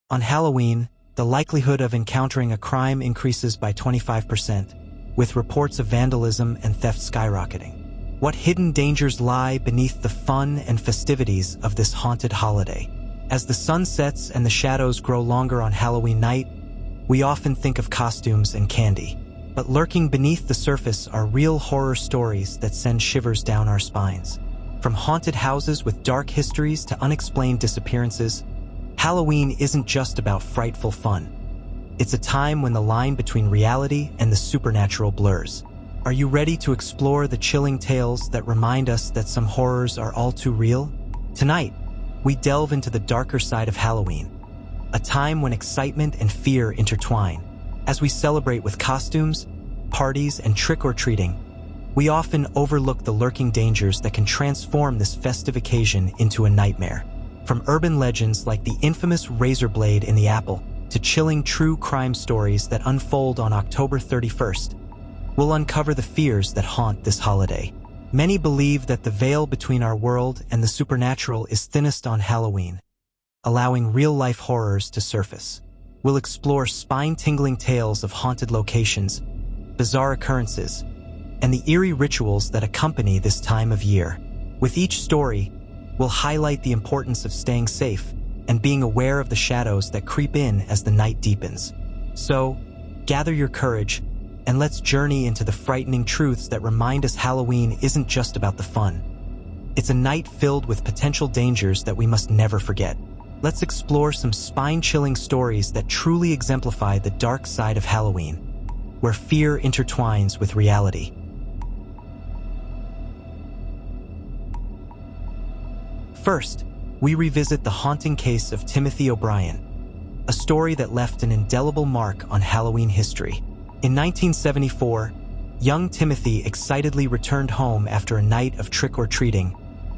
On Halloween, the likelihood of encountering a crime increases by 25%, with reports of vandalism and theft skyrocketing. What hidden dangers lie beneath the fun and festivities of this haunted holiday? As the sun sets and the shadows grow longer on Halloween night, we often think of costumes and candy. But lurking beneath the surface are real horror stories that send shivers down our spines. From haunted houses with dark histories to unexplained disappearances, Halloween isn't just about frightful fun. It's a time when the line between reality and the supernatural blurs. Are you ready to explore the chilling tales that remind us that some horrors are all too real? Tonight, we delve into the darker side of Halloween, a time when excitement and fear intertwine. As we celebrate with costumes, parties, and trick-or-treating, we often overlook the lurking dangers that can transform this festive occasion into a nightmare. From urban legends like the infamous razor blade in the apple to chilling true crime stories that unfold on October 31st, we'll uncover the fears that haunt this holiday. Many believe that the veil between our world and the supernatural is thinnest on Halloween, allowing real-life horrors to surface. We'll explore spine-tingling tales of haunted locations, bizarre occurrences, and the eerie rituals that accompany this time of year. With each story, we'll highlight the importance of staying safe and being aware of the shadows that creep in as the night deepens. So, gather your courage, and let's journey into the frightening truths that remind us Halloween isn't just about the fun. It's a night filled with potential dangers that we must never forget. Let's explore some spine-chilling stories that truly exemplify the dark side of Halloween, where fear intertwines with reality. First, we revisit the haunting case of Timothy O'Brien, a story that left an indelible mark on Halloween history. In 1974, young Timothy excitedly returned home after a night of trick-or-treating,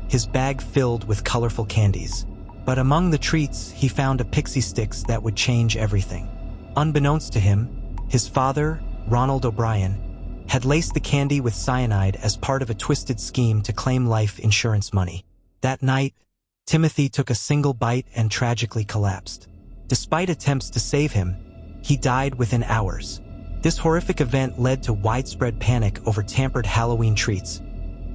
his bag filled with colorful candies. But among the treats, he found a pixie sticks that would change everything. Unbeknownst to him, his father, Ronald O'Brien, had laced the candy with cyanide as part of a twisted scheme to claim life insurance money. That night, Timothy took a single bite and tragically collapsed. Despite attempts to save him, he died within hours. This horrific event led to widespread panic over tampered Halloween treats,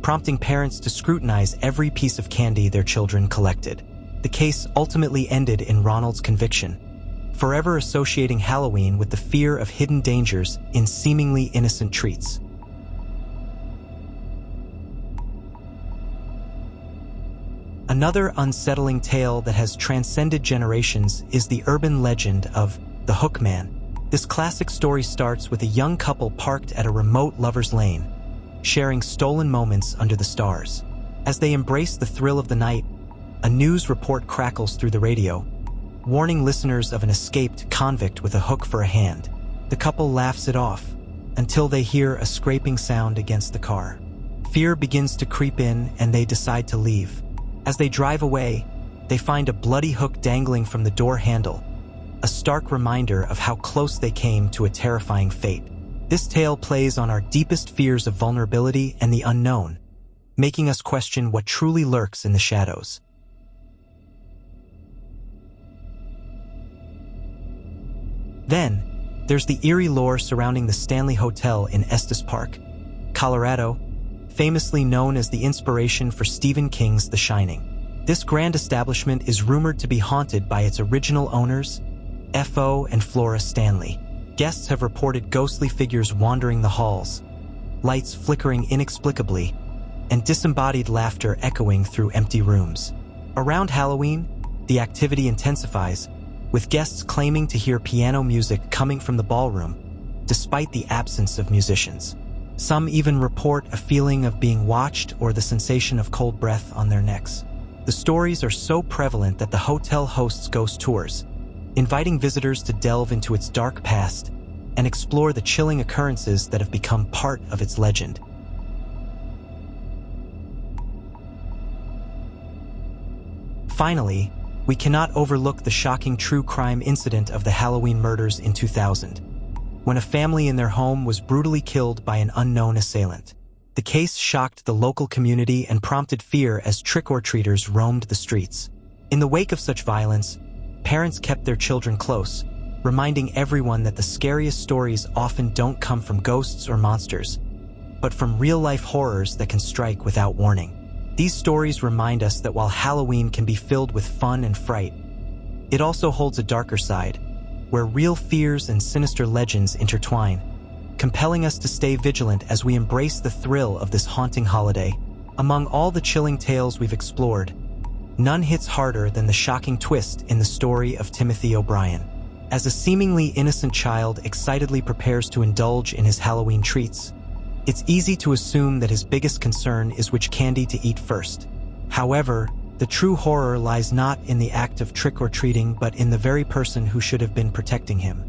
prompting parents to scrutinize every piece of candy their children collected. The case ultimately ended in Ronald's conviction, forever associating Halloween with the fear of hidden dangers in seemingly innocent treats. Another unsettling tale that has transcended generations is the urban legend of the Hook Man. This classic story starts with a young couple parked at a remote lover's lane, sharing stolen moments under the stars. As they embrace the thrill of the night, a news report crackles through the radio, warning listeners of an escaped convict with a hook for a hand. The couple laughs it off until they hear a scraping sound against the car. Fear begins to creep in and they decide to leave. As they drive away, they find a bloody hook dangling from the door handle, a stark reminder of how close they came to a terrifying fate. This tale plays on our deepest fears of vulnerability and the unknown, making us question what truly lurks in the shadows. Then, there's the eerie lore surrounding the Stanley Hotel in Estes Park, Colorado, famously known as the inspiration for Stephen King's The Shining. This grand establishment is rumored to be haunted by its original owners, F.O. and Flora Stanley. Guests have reported ghostly figures wandering the halls, lights flickering inexplicably, and disembodied laughter echoing through empty rooms. Around Halloween, the activity intensifies, with guests claiming to hear piano music coming from the ballroom, despite the absence of musicians. Some even report a feeling of being watched or the sensation of cold breath on their necks. The stories are so prevalent that the hotel hosts ghost tours, inviting visitors to delve into its dark past and explore the chilling occurrences that have become part of its legend. Finally, we cannot overlook the shocking true crime incident of the Halloween murders in 2000, when a family in their home was brutally killed by an unknown assailant. The case shocked the local community and prompted fear as trick-or-treaters roamed the streets. In the wake of such violence, Parents kept their children close, reminding everyone that the scariest stories often don't come from ghosts or monsters, but from real-life horrors that can strike without warning. These stories remind us that while Halloween can be filled with fun and fright, it also holds a darker side, where real fears and sinister legends intertwine, compelling us to stay vigilant as we embrace the thrill of this haunting holiday. Among all the chilling tales we've explored, none hits harder than the shocking twist in the story of Timothy O'Brien. As a seemingly innocent child excitedly prepares to indulge in his Halloween treats, it's easy to assume that his biggest concern is which candy to eat first. However, the true horror lies not in the act of trick-or-treating but in the very person who should have been protecting him,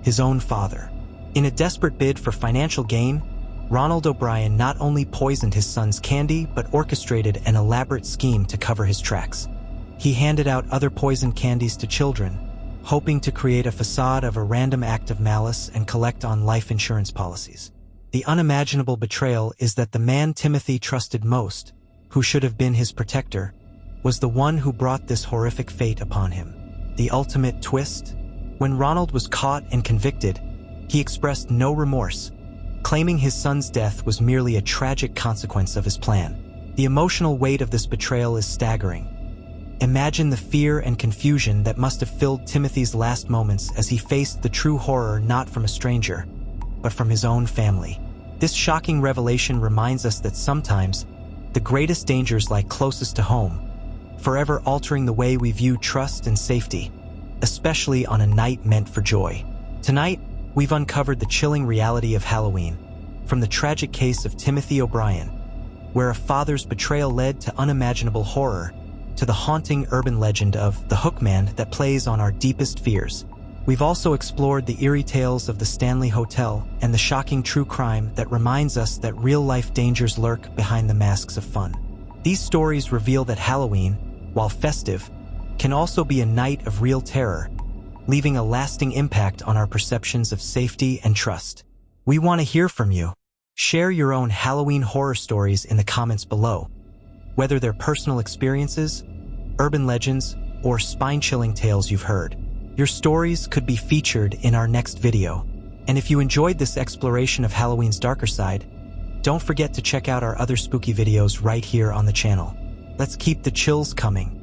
his own father. In a desperate bid for financial gain, Ronald O'Brien not only poisoned his son's candy but orchestrated an elaborate scheme to cover his tracks. He handed out other poisoned candies to children, hoping to create a facade of a random act of malice and collect on life insurance policies. The unimaginable betrayal is that the man Timothy trusted most, who should have been his protector, was the one who brought this horrific fate upon him. The ultimate twist? When Ronald was caught and convicted, he expressed no remorse, claiming his son's death was merely a tragic consequence of his plan. The emotional weight of this betrayal is staggering. Imagine the fear and confusion that must have filled Timothy's last moments as he faced the true horror not from a stranger, but from his own family. This shocking revelation reminds us that sometimes the greatest dangers lie closest to home, forever altering the way we view trust and safety, especially on a night meant for joy. Tonight, we've uncovered the chilling reality of Halloween, from the tragic case of Timothy O'Brien, where a father's betrayal led to unimaginable horror, to the haunting urban legend of the Hookman that plays on our deepest fears. We've also explored the eerie tales of the Stanley Hotel and the shocking true crime that reminds us that real-life dangers lurk behind the masks of fun. These stories reveal that Halloween, while festive, can also be a night of real terror, leaving a lasting impact on our perceptions of safety and trust. We want to hear from you. Share your own Halloween horror stories in the comments below. Whether they're personal experiences, urban legends, or spine-chilling tales you've heard, your stories could be featured in our next video. And if you enjoyed this exploration of Halloween's darker side, don't forget to check out our other spooky videos right here on the channel. Let's keep the chills coming.